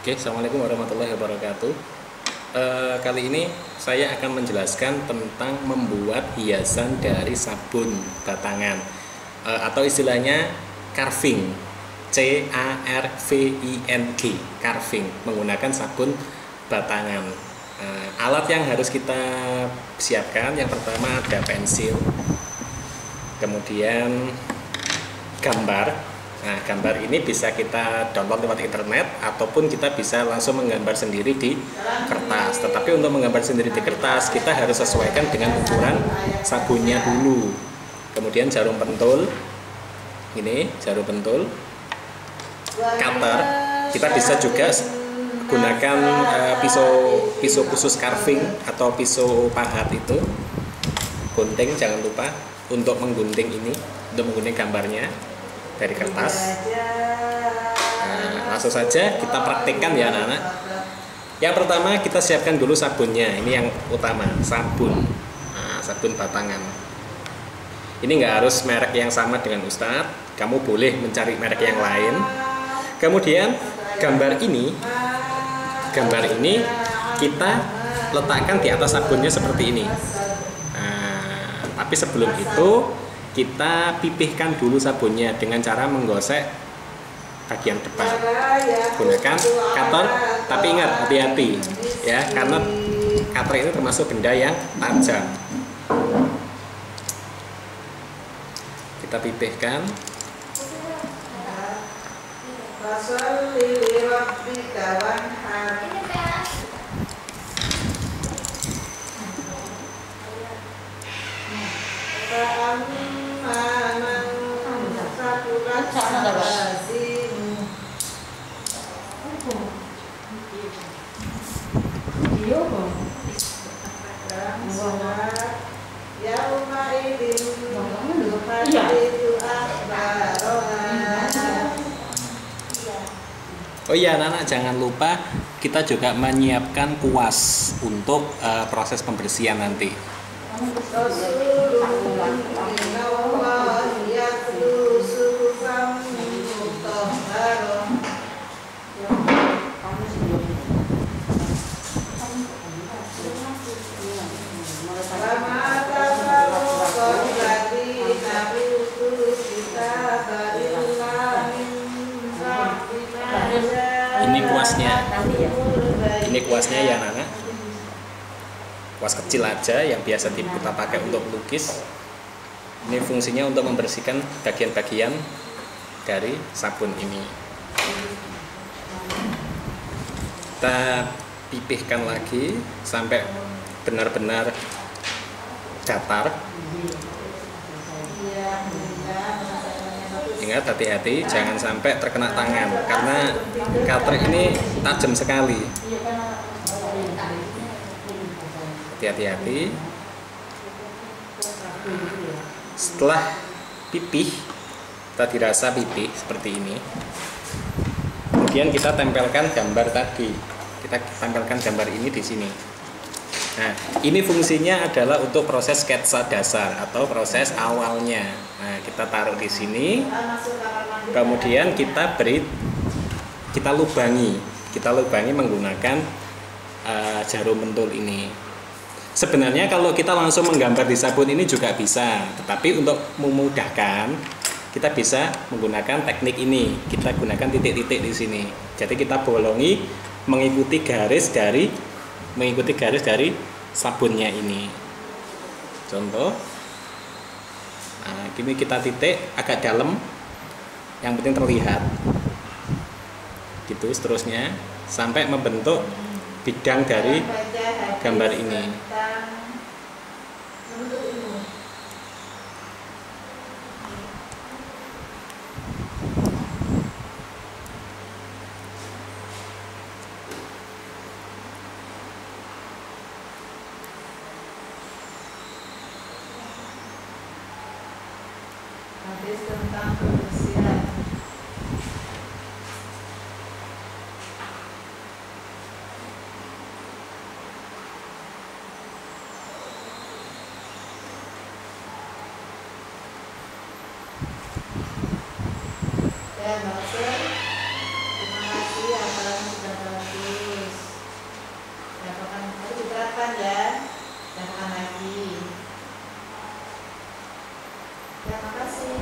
Oke, Assalamualaikum warahmatullahi wabarakatuh. Kali ini saya akan menjelaskan tentang membuat hiasan dari sabun batangan, atau istilahnya carving, CARVING, carving, menggunakan sabun batangan. Alat yang harus kita siapkan, yang pertama ada pensil, kemudian gambar. Nah, gambar ini bisa kita download lewat internet ataupun kita bisa langsung menggambar sendiri di kertas. Tetapi untuk menggambar sendiri di kertas, kita harus sesuaikan dengan ukuran sabunnya dulu. Kemudian jarum pentul, ini jarum pentul, cutter. Kita bisa juga gunakan pisau khusus carving atau pisau pahat itu. Gunting jangan lupa untuk menggunting ini, untuk menggunting gambarnya dari kertas. Nah, langsung saja kita praktekkan ya anak-anak. Yang pertama kita siapkan dulu sabunnya. Ini yang utama, sabun. Nah, sabun batangan. Ini nggak harus merek yang sama dengan Ustadz. Kamu boleh mencari merek yang lain. Kemudian gambar ini kita letakkan di atas sabunnya seperti ini. Nah, tapi sebelum itu kita pipihkan dulu sabunnya dengan cara menggosek bagian depan. Gunakan cutter, tapi ingat hati-hati ya, karena cutter ini termasuk benda yang tajam. Kita pipihkan. Oh iya anak-anak, jangan lupa kita juga menyiapkan kuas untuk proses pembersihan nanti. Ini kuasnya ya anak-anak, kuas kecil aja yang biasa kita pakai untuk melukis. Ini fungsinya untuk membersihkan bagian-bagian dari sabun ini. Kita pipihkan lagi sampai benar-benar datar. Ingat, hati-hati jangan sampai terkena tangan karena cutter ini tajam sekali. Hati-hati. Setelah pipih, kita dirasa pipih seperti ini. Kemudian kita tempelkan gambar tadi. Kita tempelkan gambar ini di sini. Nah, ini fungsinya adalah untuk proses sketsa dasar atau proses awalnya. Nah, kita taruh di sini. Kemudian kita lubangi menggunakan jarum pentul ini. Sebenarnya kalau kita langsung menggambar di sabun ini juga bisa, tetapi untuk memudahkan kita bisa menggunakan teknik ini. Kita gunakan titik-titik di sini. Jadi kita bolongi mengikuti garis dari sabunnya ini. Contoh, nah, ini kita titik agak dalam, yang penting terlihat. Gitu seterusnya sampai membentuk bidang dari gambar ini. Habis tentang pembersihan. makan ya. Jangan makan lagi. Ya, makasih.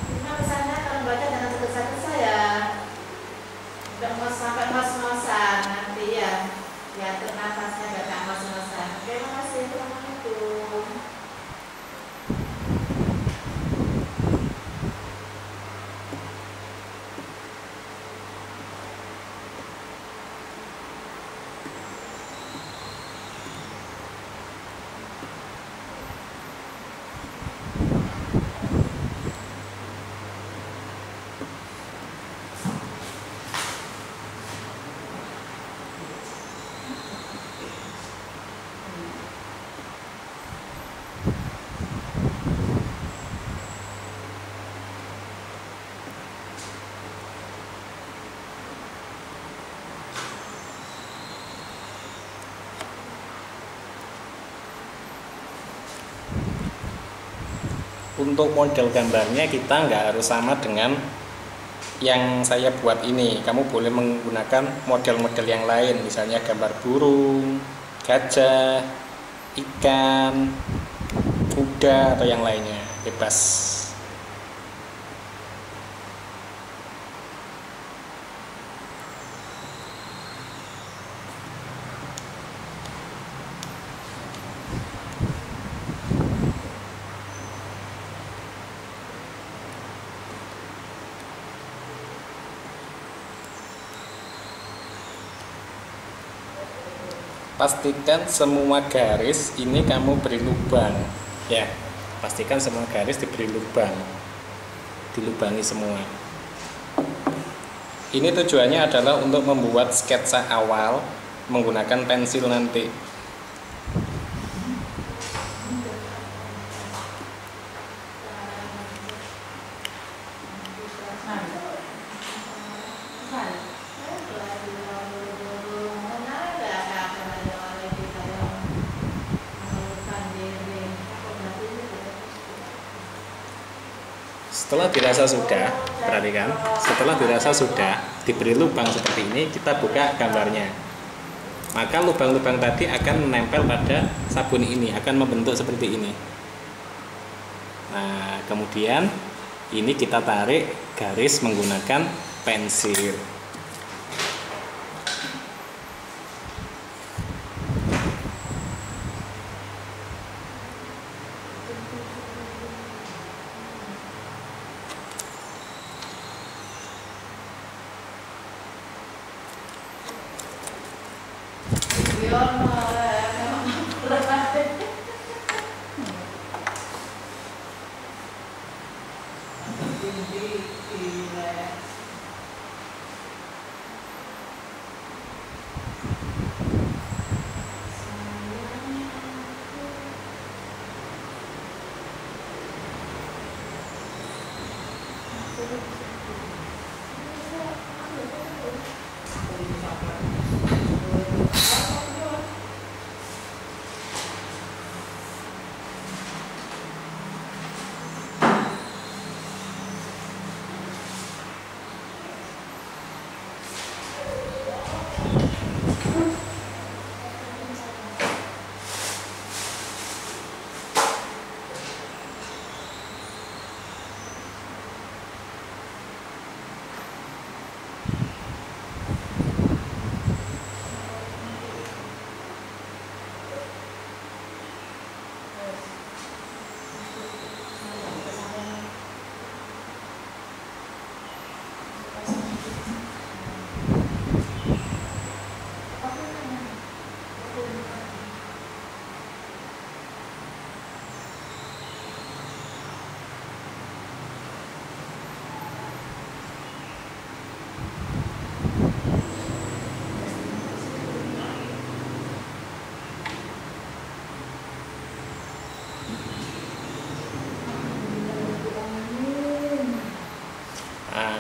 Terima pesannya kalau baca jangan tergesa-gesa ya. Udah mau sampai ngos-ngosan nanti ya. Ya, nafasnya gak ngos-ngosan. Oke, makasih. Assalamualaikum. Untuk model gambarnya kita nggak harus sama dengan yang saya buat ini. Kamu boleh menggunakan model-model yang lain, misalnya gambar burung, gajah, ikan, kuda, atau yang lainnya, bebas. Pastikan semua garis ini kamu beri lubang ya, pastikan semua garis diberi lubang, dilubangi semua. Ini tujuannya adalah untuk membuat sketsa awal menggunakan pensil nanti. Setelah dirasa sudah, perhatikan, setelah dirasa sudah diberi lubang seperti ini, kita buka gambarnya. Maka lubang-lubang tadi akan menempel pada sabun ini, akan membentuk seperti ini. Nah, kemudian ini kita tarik garis menggunakan pensil.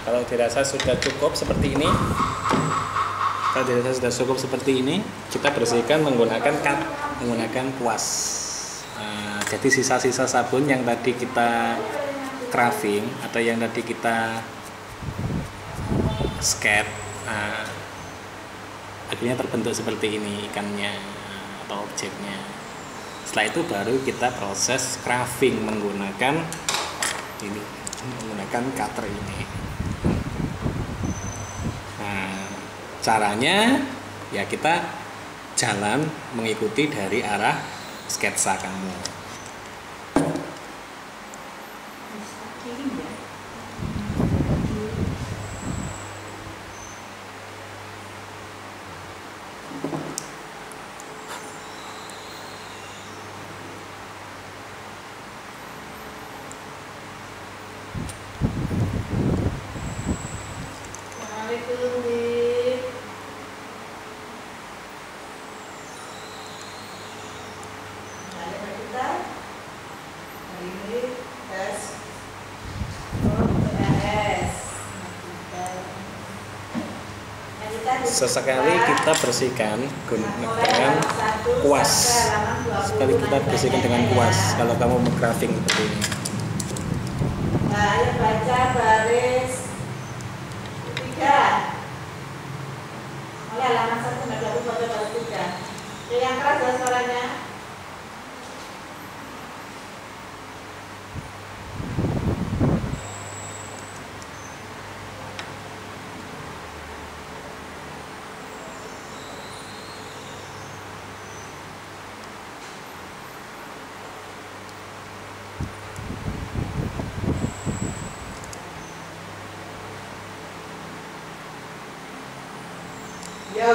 Kalau dirasa sudah cukup seperti ini, kita bersihkan menggunakan kuas. Jadi sisa-sisa sabun yang tadi kita carving atau yang tadi kita sketch, akhirnya terbentuk seperti ini ikannya atau objeknya. Setelah itu baru kita proses carving menggunakan cutter ini. Nah, caranya ya kita jalan mengikuti dari arah sketsa kamu. Sesekali kita bersihkan dengan kuas. Sekali kita bersihkan dengan kuas kalau kamu menggrafting seperti ini. Ayo baca baris 3. Mulai halaman 1 sampai 20 baca baris 3. Yang keras ya suaranya. Yo.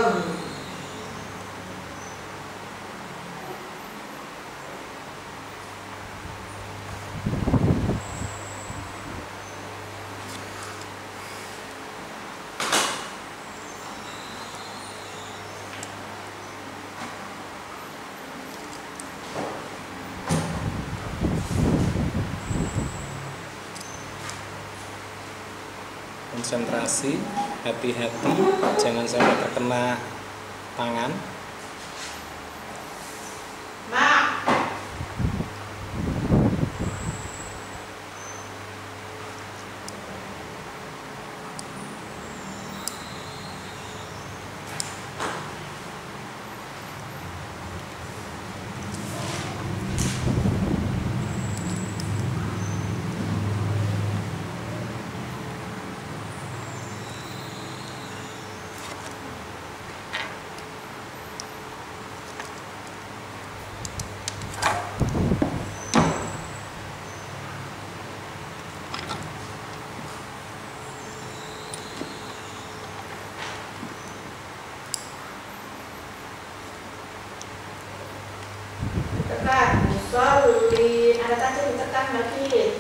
Konsentrasi, hati-hati, jangan sampai terkena tangan. Tekan, musolin, ada tanda ditekan lagi.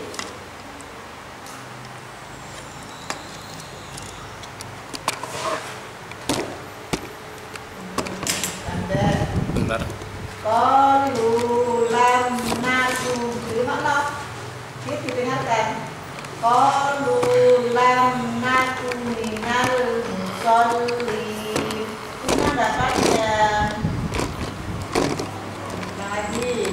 Tanda. Bentar. Qalulam nasu, terima loh. Ini didengarkan. Qalulam nasu minal musolin. Ini ada panjang. Lagi.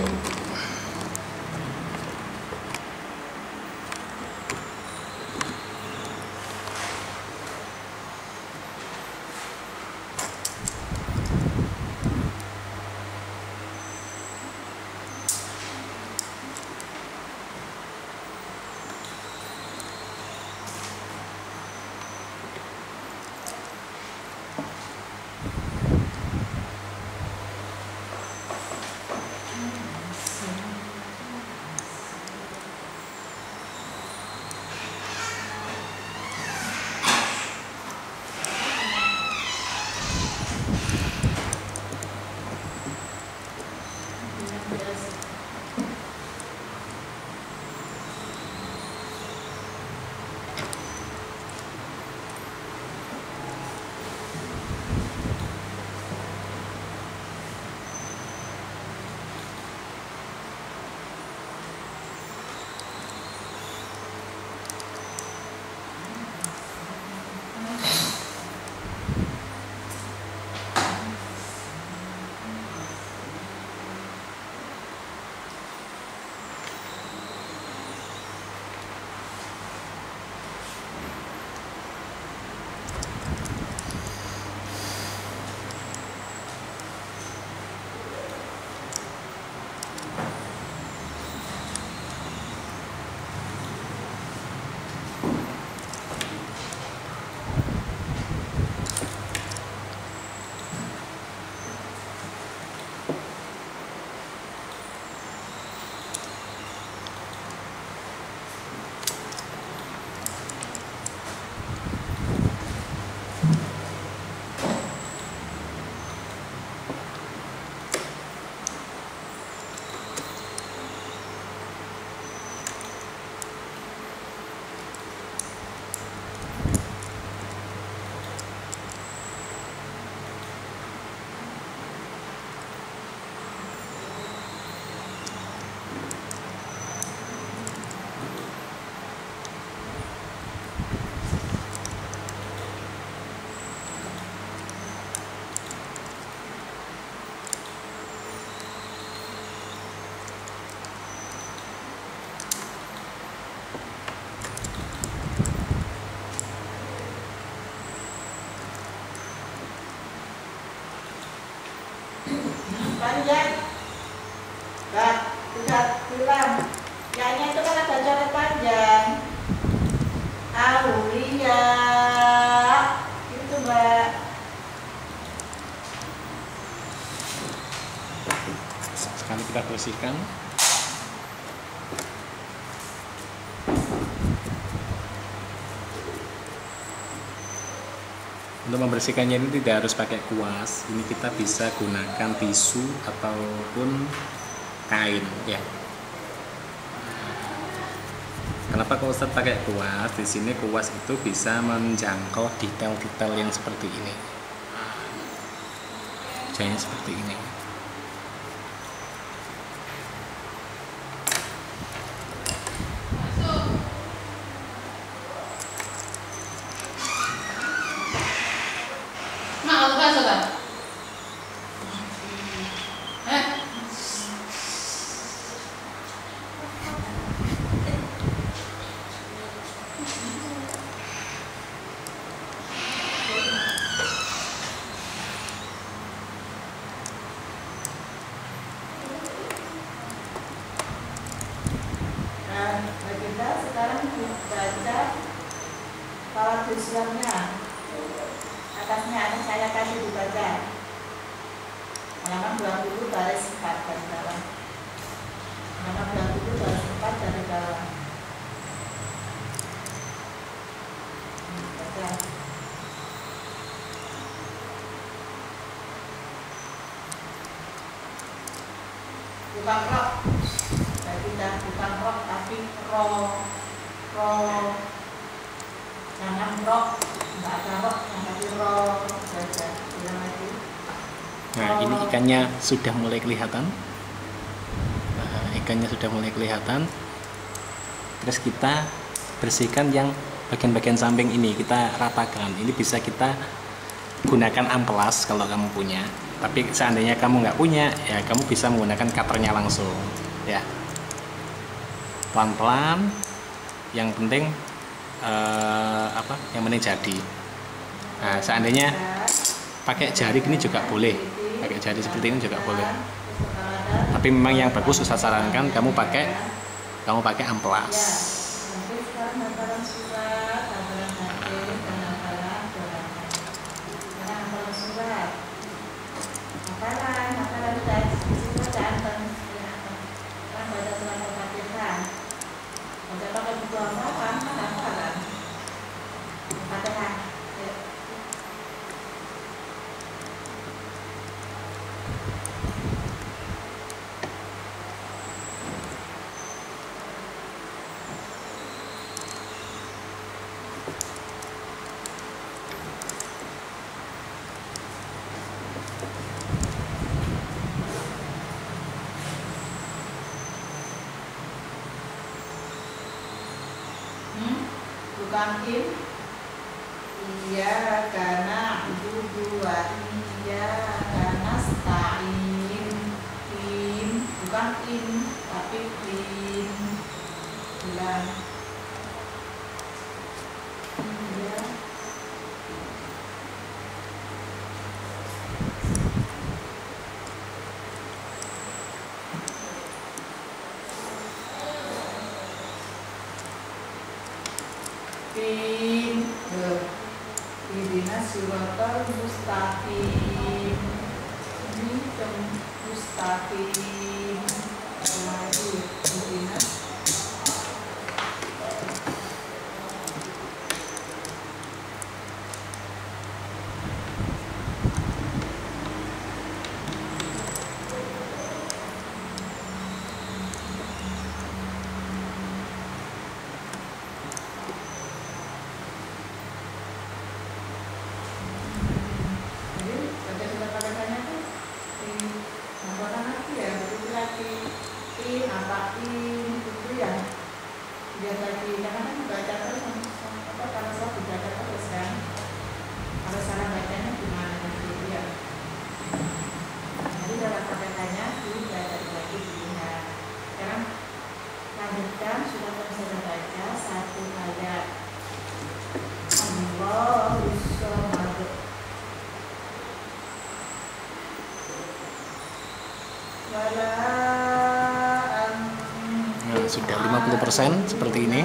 panjang. Mbak, tidak bilang. Yanya itu kan ada coret panjang. Aulia. Gitu, Mbak. Sekali kita bersihkan. Untuk membersihkannya ini tidak harus pakai kuas, ini kita bisa gunakan tisu ataupun kain ya. Kenapa kalau Ustadz pakai kuas? Di sini kuas itu bisa menjangkau detail-detail yang seperti ini. Jadinya seperti ini. Kita sekarang baca kalau Islamnya atasnya ada saya kasih dibaca halaman 20 baris 4 dari bawah, halaman 20 baris 4 dari bawah. Baca. Bukan rok, tidak bukan rok tapi jangan rok, nggak ada rok, tapi rok saja. Bilang lagi. Nah, ini ikannya sudah mulai kelihatan. Ikannya sudah mulai kelihatan. Terus kita bersihkan yang bagian-bagian samping ini, kita ratakan. Ini bisa kita gunakan amplas kalau kamu punya. Tapi seandainya kamu nggak punya, ya kamu bisa menggunakan cutternya langsung. Ya, pelan-pelan. Yang penting yang penting jadi. Nah, seandainya pakai jari gini juga boleh, pakai jari seperti ini juga boleh. Tapi memang yang bagus Ustaz sarankan kamu pakai amplas. Bukan im, iya karena dua iya karena stain im, bukan im tapi im. Bilang iya Bin Bidina suratul mustaqim. Ini mustaqim. Lagi Bidina apa ini sudah 50% seperti ini.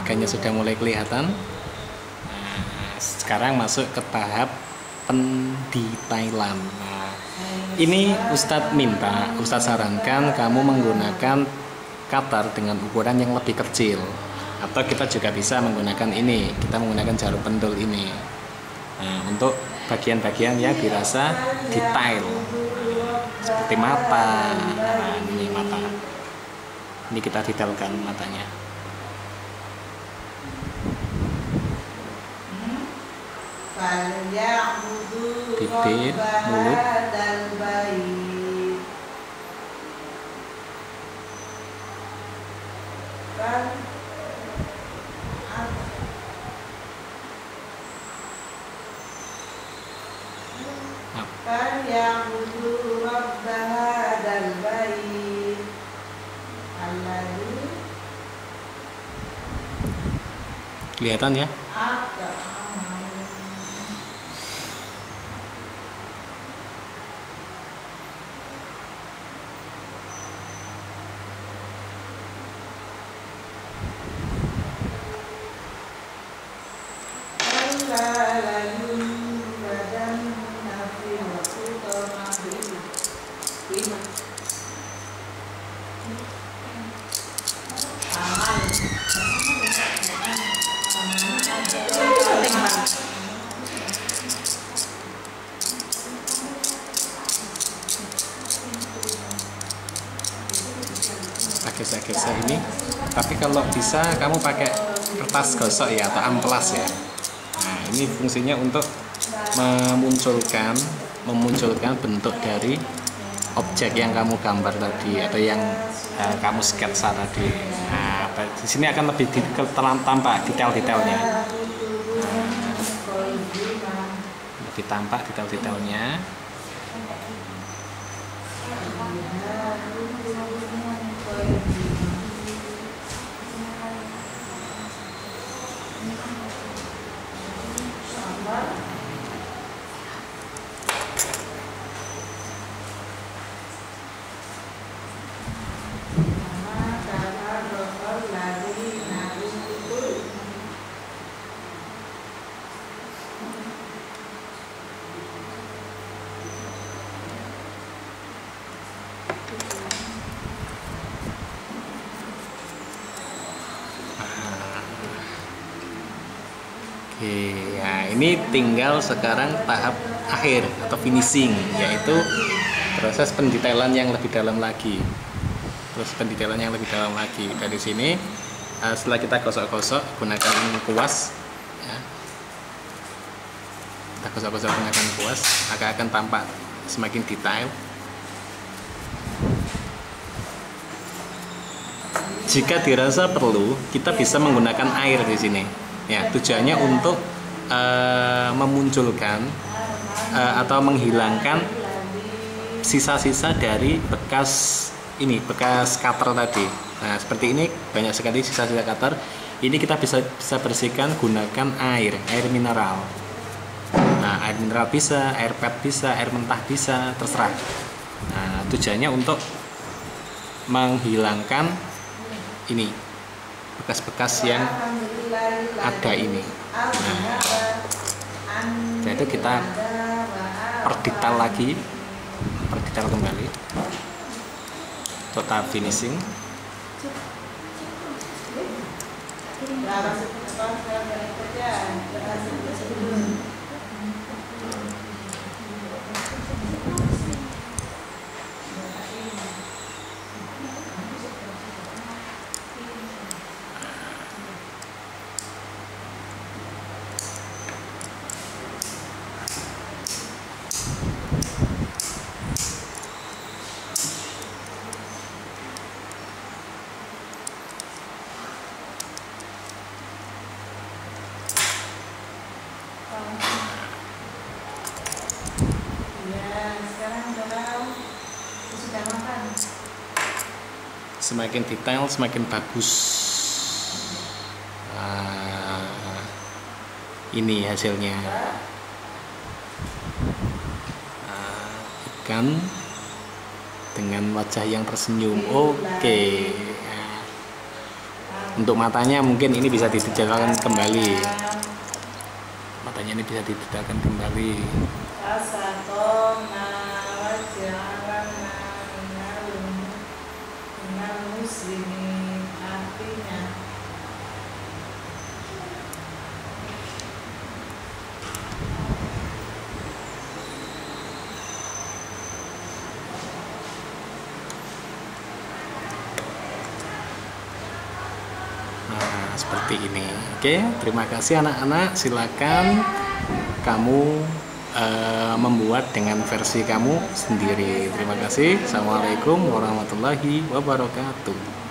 Ikannya sudah mulai kelihatan. Nah, sekarang masuk ke tahap pendetailan. Nah, ini Ustadz sarankan kamu menggunakan cutter dengan ukuran yang lebih kecil, atau kita juga bisa menggunakan ini, kita menggunakan jarum pendul ini. Nah, untuk bagian-bagian yang dirasa detail, seperti mata. Nah, ini mata, ini kita detailkan matanya. Bibir, mulut, kelihatan ya. Gesek-gesek ini, tapi kalau bisa kamu pakai kertas gosok ya, atau amplas ya. Nah, ini fungsinya untuk memunculkan bentuk dari objek yang kamu gambar tadi, atau yang kamu sketsa tadi. Nah, di sini akan lebih tampak detail-detailnya, lebih tampak detail-detailnya. Oke, ya ini tinggal sekarang tahap akhir atau finishing, yaitu proses pendetailan yang lebih dalam lagi. Dari sini, setelah kita gosok-gosok gunakan kuas, ya. Kita gosok-gosok gunakan kuas, akan tampak semakin detail. Jika dirasa perlu, kita bisa menggunakan air di sini. Ya, tujuannya untuk memunculkan atau menghilangkan sisa-sisa dari bekas cutter tadi. Nah, seperti ini banyak sekali sisa-sisa cutter. Ini kita bisa bersihkan gunakan air mineral. Nah, air mineral bisa, air pet bisa, air mentah bisa, terserah. Nah, tujuannya untuk menghilangkan ini bekas-bekas yang ada ini. Nah, jadi kita perdetail kembali, total finishing. Semakin detail semakin bagus. Ini hasilnya. Ikan dengan wajah yang tersenyum. Oke. Nah, untuk matanya mungkin ini bisa didetailkan kembali. Matanya ini bisa didetailkan kembali. Nah, seperti ini. Oke, terima kasih anak-anak. Silakan kamu membuat dengan versi kamu sendiri. Terima kasih. Assalamualaikum warahmatullahi wabarakatuh.